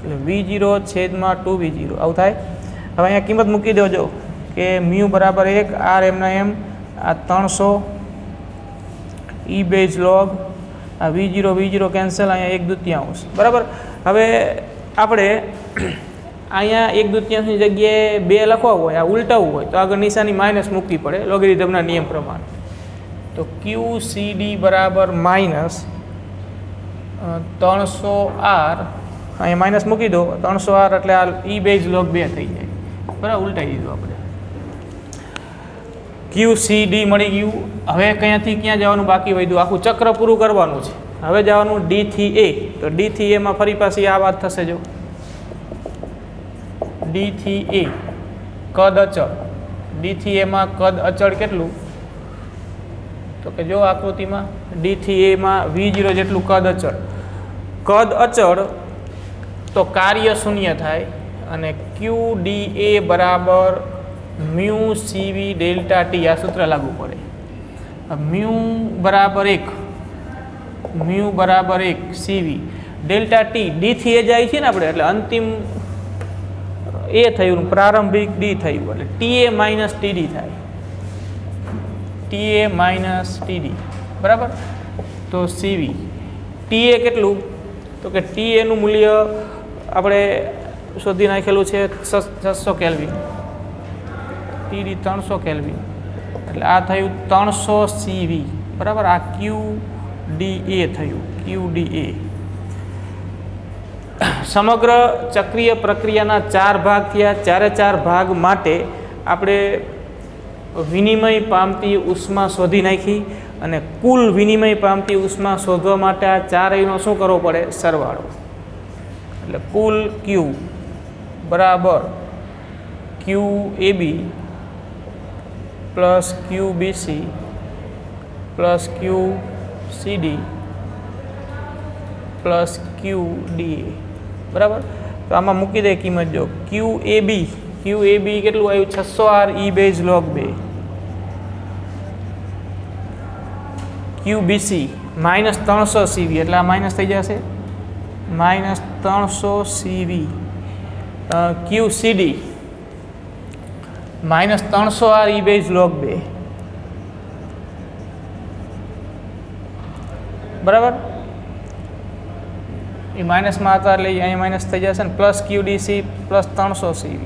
એટલે V0 છેદમાં 2V0 આવું થાય. હવે અહીંયા કિંમત મૂકી દેજો કે મ્યુ બરાબર 1, આર એમના એમ, આ 300, E બેઝ લોગ, આ V0 કેન્સલ, અહીંયા 1/2, બરાબર. હવે આપણે અહીંયા 1/2ની જગ્યાએ 2 લખવા હોય, આ ઉલટાવવું હોય તો આગળ નિશાની માઇનસ મૂકવી પડે લોગેરિધમના નિયમ પ્રમાણે. તો QCD બરાબર માઇનસ 300R, અહીંયા માઇનસ મૂકી દો, 300R એટલે આ E બેઝ લોગ 2 થઈ જાય, બરાબર. ઉલટાઈ દીધું આપણે. QCD મળી ગયું. હવે ક્યાંથી ક્યાં જવાનું બાકી વધ્યું, આખું ચક્ર પૂરું કરવાનું છે. હવે જવાનું D થી A, તો D થી A માં ફરી પાછી આ વાત થશે. જો D થી A કદ અચળ, D થી A માં કદ અચળ કેટલું, તો કે જો આકૃતિમાં D થી A માં V0 જેટલું કદ અચળ, તો કાર્ય શૂન્ય થાય અને QDA બરાબર મ્યુ CV ડેલ્ટા T, આ સૂત્ર લાગુ પડે. મ્યુ બરાબર 1 CV ડેલ્ટા T, D થી A જાય છે ને આપણે, એટલે અંતિમ A થયું, પ્રારંભિક D થયું, એટલે TA માઇનસ TD થાય, TA માઇનસ TD, બરાબર. તો CV TA કેટલું, તો કે TA નું મૂલ્ય આપણે શોધી નાખેલું છે 600 કેલ્વિન, TD 300 કેલ્વિન, એટલે આ થયું 300 CV, બરાબર. આ QDA થયું, QDA. સમગ્ર ચક્રીય પ્રક્રિયાના 4 ભાગ થયા. 4 ભાગ માટે આપણે વિનિમય પામતી ઉષ્મા શોધી નાખી, અને કુલ વિનિમય પામતી ઉષ્મા શોધવા માટે આ ચારેયનો શું કરવો પડે, સરવાળો. એટલે કુલ Q બરાબર QAB plus QBC plus QCD plus QDA, બરાબર. તો આમાં મૂકી દે કિંમત. જો QAB કેટલું આવ્યું, 600R E base log 2. QBC minus 300 CV, એટલે આ માઇનસ થઈ જશે, minus 300 CV. QCD minus 300R E base log 2, બરાબર. એ માઇનસમાં હતા એટલે અહીંયા માઇનસ થઈ જશે ને, પ્લસ QDC પ્લસ 300 CV.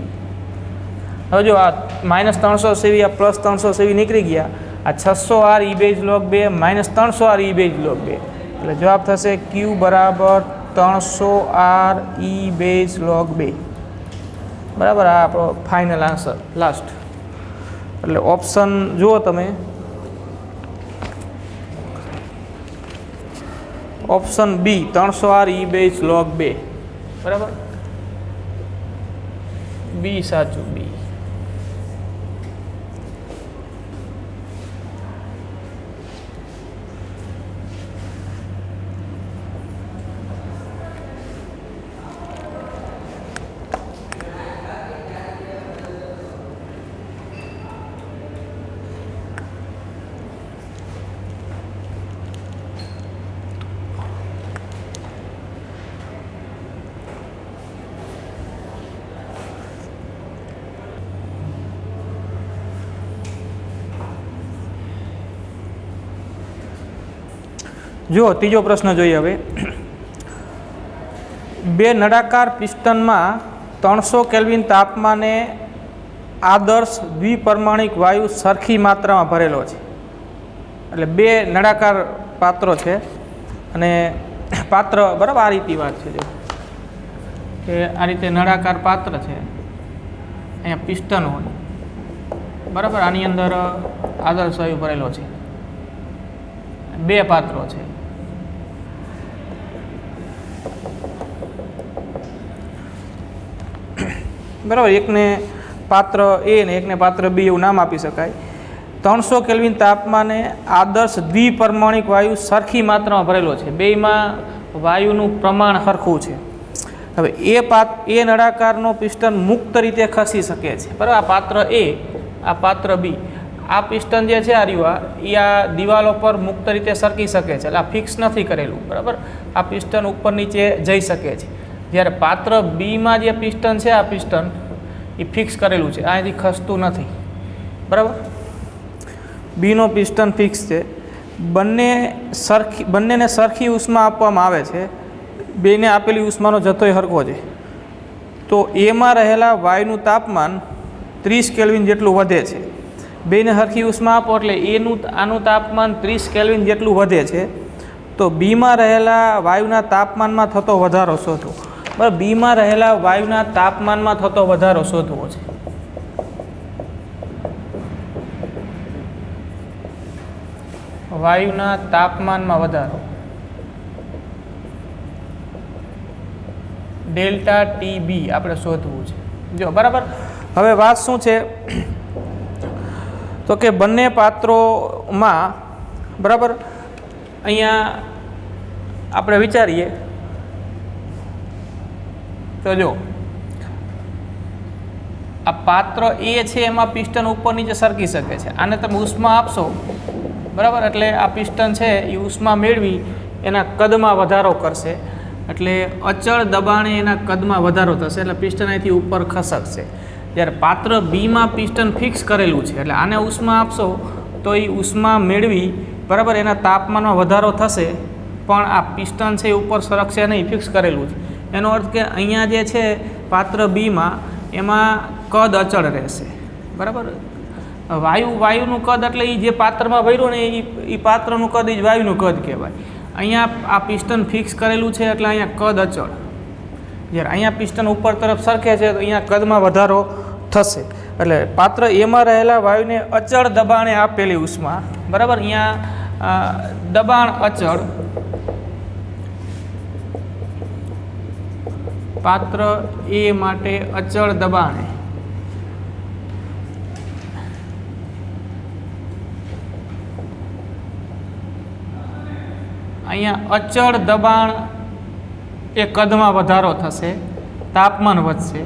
હવે જો આ માઇનસ 300 CV, આ પ્લસ 300 CV નીકળી ગયા. આ 600R E base log 2 minus 300R E base log 2, એટલે જવાબ થશે Q બરાબર 300R E બેઝ લોગ 2, બરાબર. આ આપણો ફાઇનલ આન્સર લાસ્ટ. એટલે ઓપ્શન જુઓ તમે, option B 300R E base log 2, બરાબર. બી સાચું, બી. જો ત્રીજો પ્રશ્ન જોઈએ હવે. બે નળાકાર પિસ્ટનમાં 300 કેલ્વિન તાપમાને આદર્શ દ્વિપરમાણિક વાયુ સરખી માત્રામાં ભરેલો છે. એટલે બે નળાકાર પાત્રો છે અને પાત્ર બરાબર આ રીતે વાત છે. જો કે આ રીતે નળાકાર પાત્ર છે, અહીંયા પિસ્ટન હોય બરાબર, આની અંદર આદર્શ વાયુ ભરેલો છે. બે પાત્રો છે. બરાબર, એકને પાત્ર એ ને એકને પાત્ર બી એવું નામ આપી શકાય. 300 કેલ્વિન તાપમાને આદર્શ દ્વિપરમાણિક વાયુ સરખી માત્રામાં ભરેલો છે. બેયમાં વાયુનું પ્રમાણ સરખું છે. હવે એ નળાકારનો પિસ્ટન મુક્ત રીતે ખસી શકે છે. બરાબર, આ પાત્ર એ, આ પાત્ર બી, આ પિસ્ટન જે છે એ આ દિવાલો પર મુક્ત રીતે સરકી શકે છે. એટલે આ ફિક્સ નથી કરેલું. બરાબર, આ પિસ્ટન ઉપર નીચે જઈ શકે છે. જ્યારે પાત્ર બીમાં જે પિસ્ટન છે, આ પિસ્ટન એ ફિક્સ કરેલું છે, અહીંથી ખસતું નથી. બરાબર, બીનો પિસ્ટન ફિક્સ છે. બંનેને સરખી ઉષ્મા આપવામાં આવે છે. બેને આપેલી ઉષ્માનો જથ્થો સરખો છે. તો એમાં રહેલા વાયુનું તાપમાન 30 કેલ્વિન જેટલું વધે છે. બેને સરખી ઉષ્મા આપો એટલે આનું તાપમાન 30 કેલ્વિન જેટલું વધે છે. તો બીમાં રહેલા વાયુના તાપમાનમાં થતો વધારો શોધવો. બરાબર, બીમાં રહેલા વાયુના તાપમાનમાં થતો વધારો શોધવો છે. વાયુના તાપમાનમાં વધારો, ડેલ્ટા ટી બી આપણે શોધવું છે. જો બરાબર, હવે વાત શું છે તો કે બંને પાત્રોમાં બરાબર અહીંયા આપણે વિચારીએ તો જો આ પાત્ર એ છે એમાં પિસ્ટન ઉપર નીચે સરકી શકે છે. આને તમે ઉષ્મા આપશો બરાબર, એટલે આ પિસ્ટન છે એ ઉષ્મા મેળવી એના કદમાં વધારો કરશે. એટલે અચળ દબાણે એના કદમાં વધારો થશે, એટલે પિસ્ટન અહીંથી ઉપર ખસકશે. જ્યારે પાત્ર બીમાં પિસ્ટન ફિક્સ કરેલું છે, એટલે આને ઉષ્મા આપશો તો એ ઉષ્મા મેળવી બરાબર એના તાપમાનમાં વધારો થશે, પણ આ પિસ્ટન છે એ ઉપર સરકશે નહીં, ફિક્સ કરેલું છે. એનો અર્થ કે અહીંયા જે છે પાત્ર બીમાં એમાં કદ અચળ રહેશે. બરાબર, વાયુનું કદ એટલે એ જે પાત્રમાં ભર્યું ને એ પાત્રનું કદ એ જ વાયુનું કદ કહેવાય. અહીંયા આ પિસ્ટન ફિક્સ કરેલું છે એટલે અહીંયા કદ અચળ. જ્યારે અહીંયા પિસ્ટન ઉપર તરફ સરખે છે તો અહીંયા કદમાં વધારો થશે. એટલે પાત્ર એમાં રહેલા વાયુને અચળ દબાણે આપેલી ઉષ્મા બરાબર, અહીંયા દબાણ અચળ, પાત્ર એ માટે અચળ દબાણે અહીંયા અચળ દબાણ એ કદમાં વધારો થશે, તાપમાન વધશે.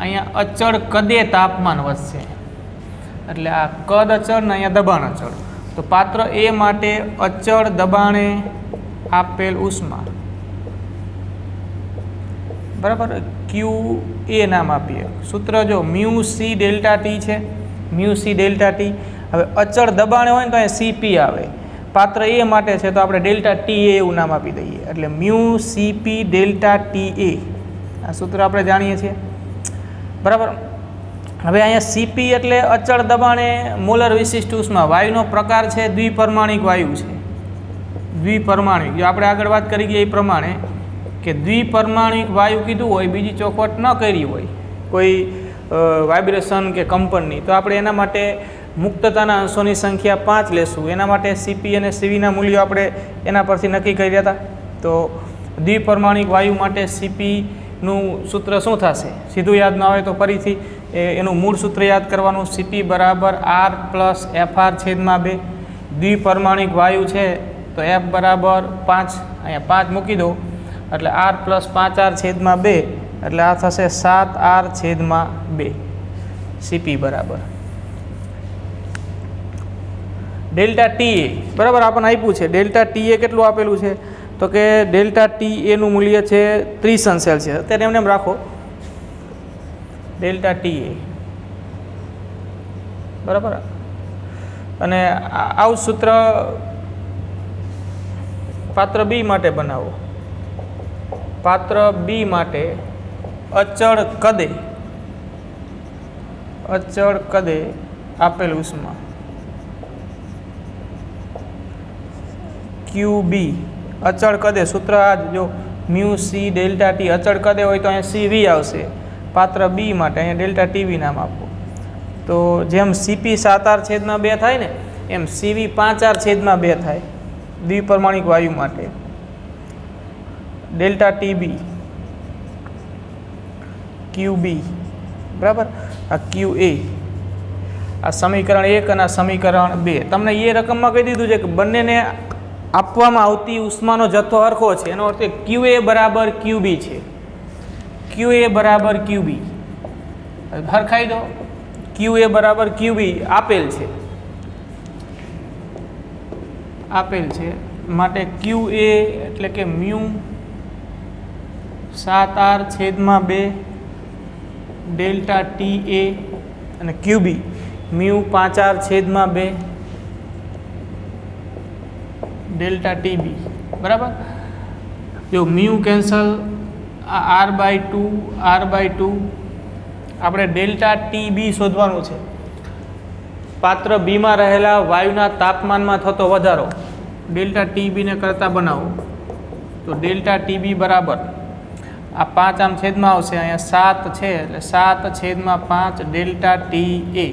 અહીંયા અચળ કદે તાપમાન વધશે. એટલે આ કદ અચળ ને અહીંયા દબાણ અચળ. તો પાત્ર એ માટે અચળ દબાણે આપેલ ઉષ્મા બરાબર ક્યુ એ નામ આપીએ. સૂત્ર જો મ્યુ સી ડેલ્ટા ટી છે, મ્યુ સી ડેલ્ટા ટી. હવે અચળ દબાણે હોય ને તો અહીંયા સીપી આવે. પાત્ર એ માટે છે તો આપણે ડેલ્ટા ટી એ એવું નામ આપી દઈએ. એટલે મ્યુ સીપી ડેલ્ટા ટી એ, આ સૂત્ર આપણે જાણીએ છીએ બરાબર. હવે અહીંયા સીપી એટલે અચળ દબાણે મોલર વિશિષ્ટ ઉષ્મા. વાયુનો પ્રકાર છે દ્વિપરમાણિક વાયુ છે, દ્વિપરમાણિક. જો આપણે આગળ વાત કરી ગયા એ પ્રમાણે કે દ્વિપરમાણિક વાયુ કીધું હોય, બીજી ચોખવટ ન કરી હોય કોઈ વાઇબ્રેશન કે કંપનની, તો આપણે એના માટે મુક્તતાના અંશોની સંખ્યા 5 લેશું. એના માટે સીપી અને સીવીના મૂલ્યો આપણે એના પરથી નક્કી કરી હતા. તો દ્વિપરમાણિક વાયુ માટે સીપીનું સૂત્ર શું થશે? સીધું યાદ ન આવે તો ફરીથી એનું મૂળ સૂત્ર યાદ કરવાનું. સીપી બરાબર આર પ્લસ એફઆર છેદમાં 2. દ્વિપરમાણિક વાયુ છે તો એફ બરાબર 5, અહીંયા 5 મૂકી દો એટલે આર પ્લસ 5r છેદમાં 2, એટલે આ થશે 7r છેદમાં 2 સીપી બરાબર. ડેલ્ટા ટી એ બરાબર આપણને આપ્યું છે. ડેલ્ટા ટી એ કેટલું આપેલું છે તો કે ડેલ્ટા ટી એનું મૂલ્ય છે 30 અંશ સેલ્સિયસ. અત્યારે એમને એમ રાખો ડેલ્ટા ટી એ બરાબર. અને આવું સૂત્ર પાત્ર બી માટે બનાવો. પાત્ર બી માટે અચળ કદે આપેલ ઉષ્મા QB અચળ કદે સૂત્ર આ જો મ્યુ સી ડેલ્ટા ટી અચળ કદે હોય તો અહીંયા CV આવશે. પાત્ર બી માટે અહીંયા ડેલ્ટા ટીવી નામ આપો. તો જેમ CP 7R/2 થાય ને એમ CV 5R/2 થાય દ્વિપરમાણિક વાયુ માટે. ડેલ્ટા TB QB બરાબર. આ QA આ સમીકરણ 1 અને આ સમીકરણ 2 તમને એ રકમમાં કહી દીધું છે કે બંનેને આપવામાં આવતી ઉષ્માનો જથ્થો સરખો છે. એનો અર્થ QA બરાબર QB છે. QA બરાબર QB હરખાઈ દો. QA બરાબર QB આપેલ છે માટે QA એટલે કે મ્યુ 7R/2 ડેલ્ટા TA અને QB mu 5R/2 delta TB બરાબર. જો મ્યુ કેન્સલ આ R/2 આપણે ડેલ્ટા TB શોધવાનું છે. પાત્ર બીમાં રહેલા વાયુના તાપમાનમાં થતો વધારો ડેલ્ટા TBને કરતા બનાવો તો ડેલ્ટા TB બરાબર આ 5 આમ છેદમાં આવશે. અહીંયા 7 છે એટલે 7/5 ડેલ્ટા TA.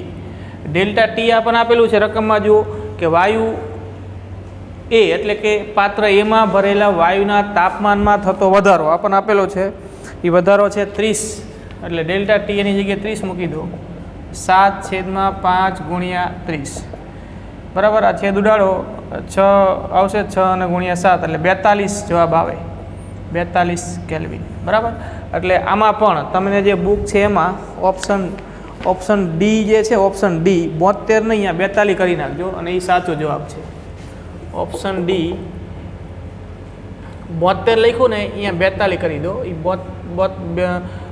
ડેલ્ટા T આપણને આપેલું છે રકમમાં. જુઓ કે વાયુ એ એટલે કે પાત્ર એમાં ભરેલા વાયુના તાપમાનમાં થતો વધારો આપણને આપેલો છે. એ વધારો છે 30 એટલે ડેલ્ટા T એની જગ્યાએ 30 મૂકી દો. 7/5 ગુણ્યા 30 બરાબર. આ છેદ ઉડાડો 6 આવશે. 6 અને ગુણ્યા 7 એટલે 42 જવાબ આવે. 42 કેલ્વિન બરાબર. એટલે આમાં પણ તમને જે બુક છે એમાં ઓપ્શન ડી જે છે ઓપ્શન ડી 72 નહીં અહીંયા 42 કરી નાખજો અને એ સાચો જવાબ છે. ઓપ્શન ડી 72 લખ્યું ને અહીંયા 42 કરી દો. એ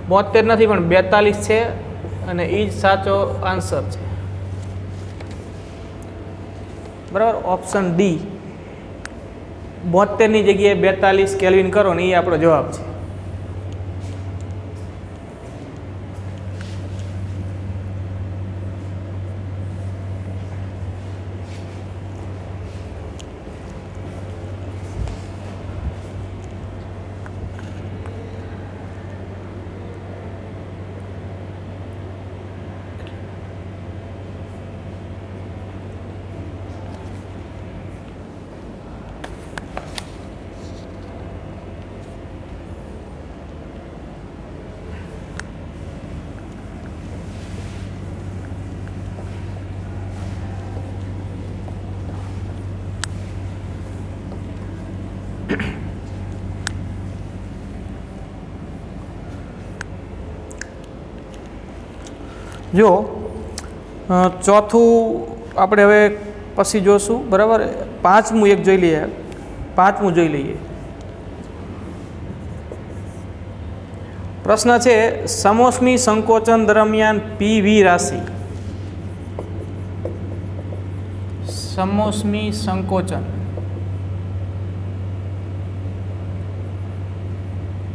72 નથી પણ 42 છે અને એ જ સાચો આન્સર છે બરાબર. ઓપ્શન ડી 72 ની જગ્યાએ 42 કેલ્વિન કરો ને એ આપણો જવાબ છે. જો ચોથું આપણે હવે પછી જોશું બરાબર. પાંચમું જોઈ લઈએ. પ્રશ્ન છે સમોષ્મી સંકોચન દરમિયાન PV રાશિ. સમોષ્મી સંકોચન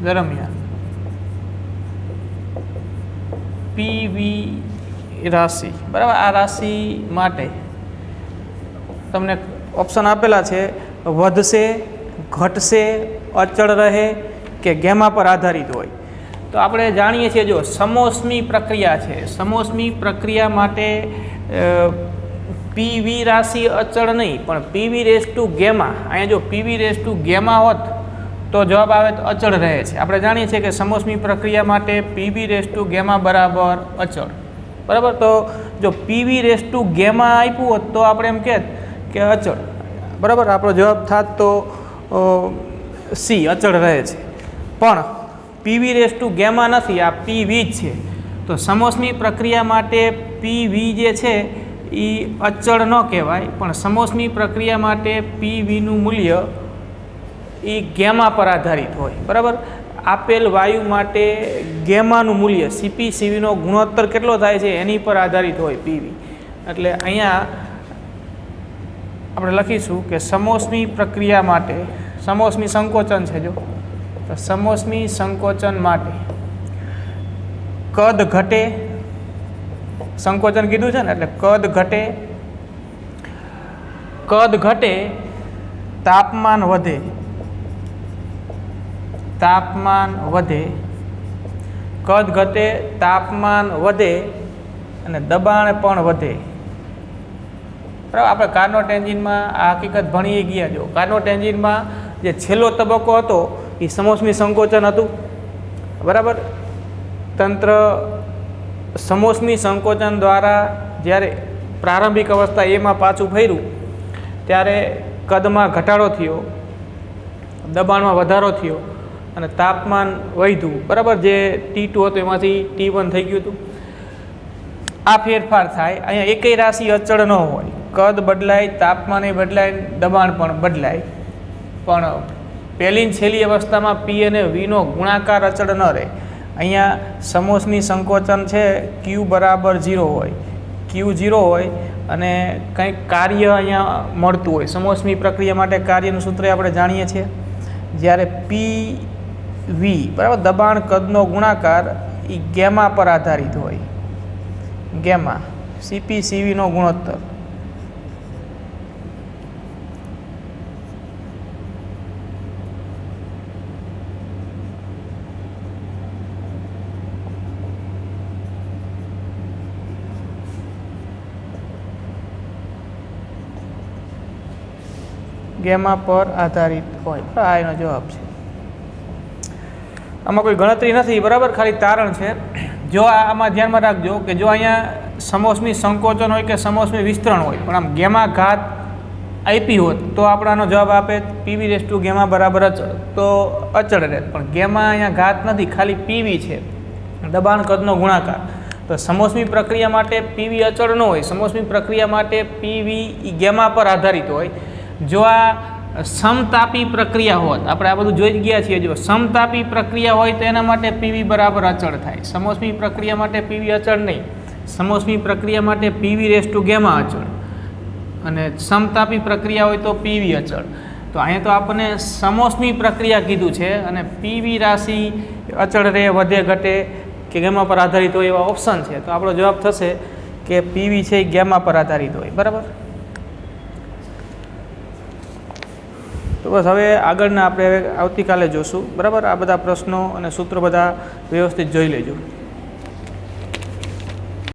દરમિયાન PV રાશિ બરાબર. આ રાશિ માટે તમને ઓપ્શન આપેલા છે વધશે, ઘટશે, અચળ રહે કે ગેમા પર આધારિત હોય. તો આપણે જાણીએ છીએ જો સમોષ્મી પ્રક્રિયા છે. સમોષ્મી પ્રક્રિયા માટે PV રાશિ અચળ નહીં પણ PV⁻γ. અહીંયા જો PV⁻γ હોત તો જવાબ આવે તો અચળ રહે છે. આપણે જાણીએ છીએ કે સમોષ્મી પ્રક્રિયા માટે PV⁻γ બરાબર અચળ બરાબર. તો જો PV⁻γ આપ્યું હોત તો આપણે એમ કહેત કે અચળ બરાબર. આપણો જવાબ થાત તો સી અચળ રહે છે. પણ PV⁻γ નથી, આ PV જ છે. તો સમોષ્મી પ્રક્રિયા માટે PV જે છે એ અચળ ન કહેવાય પણ સમોષ્મી પ્રક્રિયા માટે PVનું મૂલ્ય એ ગેમા પર આધારિત હોય બરાબર. આપેલ વાયુ માટે ગેમાનું મૂલ્ય CP/CVનો ગુણોત્તર કેટલો થાય છે એની પર આધારિત હોય PV. એટલે અહીંયા આપણે લખીશું કે સમોષ્મી પ્રક્રિયા માટે સમોષ્મી સંકોચન છે. જો તો સમોષ્મી સંકોચન માટે કદ ઘટે, સંકોચન કીધું છે ને, એટલે કદ ઘટે તાપમાન વધે, કદ ઘટે તાપમાન વધે અને દબાણ પણ વધે. બરાબર, આપણે કાર્નોટ એન્જિનમાં આ હકીકત ભણી ગયા. જો કાર્નોટ એન્જિનમાં જે છેલ્લો તબક્કો હતો એ સમોષ્મી સંકોચન હતું. બરાબર, તંત્ર સમોષ્મી સંકોચન દ્વારા જ્યારે પ્રારંભિક અવસ્થા એમાં પાછું ફર્યું ત્યારે કદમાં ઘટાડો થયો, દબાણમાં વધારો થયો અને તાપમાન વધ્યું. બરાબર, જે T2 હતું એમાંથી T1 થઈ ગયું હતું. આ ફેરફાર થાય. અહીંયા એકેય રાશિ અચળ ન હોય, કદ બદલાય, તાપમાન બદલાય, દબાણ પણ બદલાય, પણ પહેલી ને છેલ્લી અવસ્થામાં P અને Vનો ગુણાકાર અચળ ન રહે. અહીંયા સમોષ્મી સંકોચન છે Q બરાબર 0 હોય, Q 0 હોય અને કંઈક કાર્ય અહીંયા મળતું હોય. સમોષ્મી પ્રક્રિયા માટે કાર્યનું સૂત્ર આપણે જાણીએ છીએ. જ્યારે PV બરાબર દબાણ કદનો ગુણાકાર એ ગેમા પર આધારિત હોય, ગેમા CP/CV નો ગુણોત્તર. ગેમા પર આધારિત હોય. આ એનો જવાબ છે. આમાં કોઈ ગણતરી નથી. બરાબર, ખાલી તારણ છે. જો આમાં ધ્યાનમાં રાખજો કે જો અહીંયા સમોષ્મી સંકોચન હોય કે સમોષ્મી વિસ્તરણ હોય પણ આમ ગેમા ઘાત આપી હોત તો આપણાનો જવાબ આપે PV ગેમા બરાબર અચળ, તો અચળ રહે. પણ ગેમા અહીંયા ઘાત નથી, ખાલી PV છે, દબાણ કદનો ગુણાકાર. તો સમોષ્મી પ્રક્રિયા માટે PV અચળ ન હોય, સમોષ્મી પ્રક્રિયા માટે PV ગેમા પર આધારિત હોય. જો આ સમતાપી પ્રક્રિયા હોત, આપણે આ બધું જોઈ જ ગયા છીએ, જો સમતાપી પ્રક્રિયા હોય તો એના માટે PV બરાબર અચળ થાય. સમોષ્મી પ્રક્રિયા માટે PV અચળ નહીં, સમોષ્મી પ્રક્રિયા માટે PV ગેમા અચળ, અને સમતાપી પ્રક્રિયા હોય તો PV અચળ. તો અહીંયા તો આપણને સમોષ્મી પ્રક્રિયા કીધું છે અને PV રાશિ અચળ રહે, વધે, ઘટે કે ગેમા પર આધારિત હોય એવા ઓપ્શન છે. તો આપણો જવાબ થશે કે PV છે એ ગેમા પર આધારિત હોય. બરાબર, તો બસ હવે આગળના આપણે આવતીકાલે જોશું. બરાબર, આ બધા પ્રશ્નો અને સૂત્રો બધા વ્યવસ્થિત જોઈ લેજો.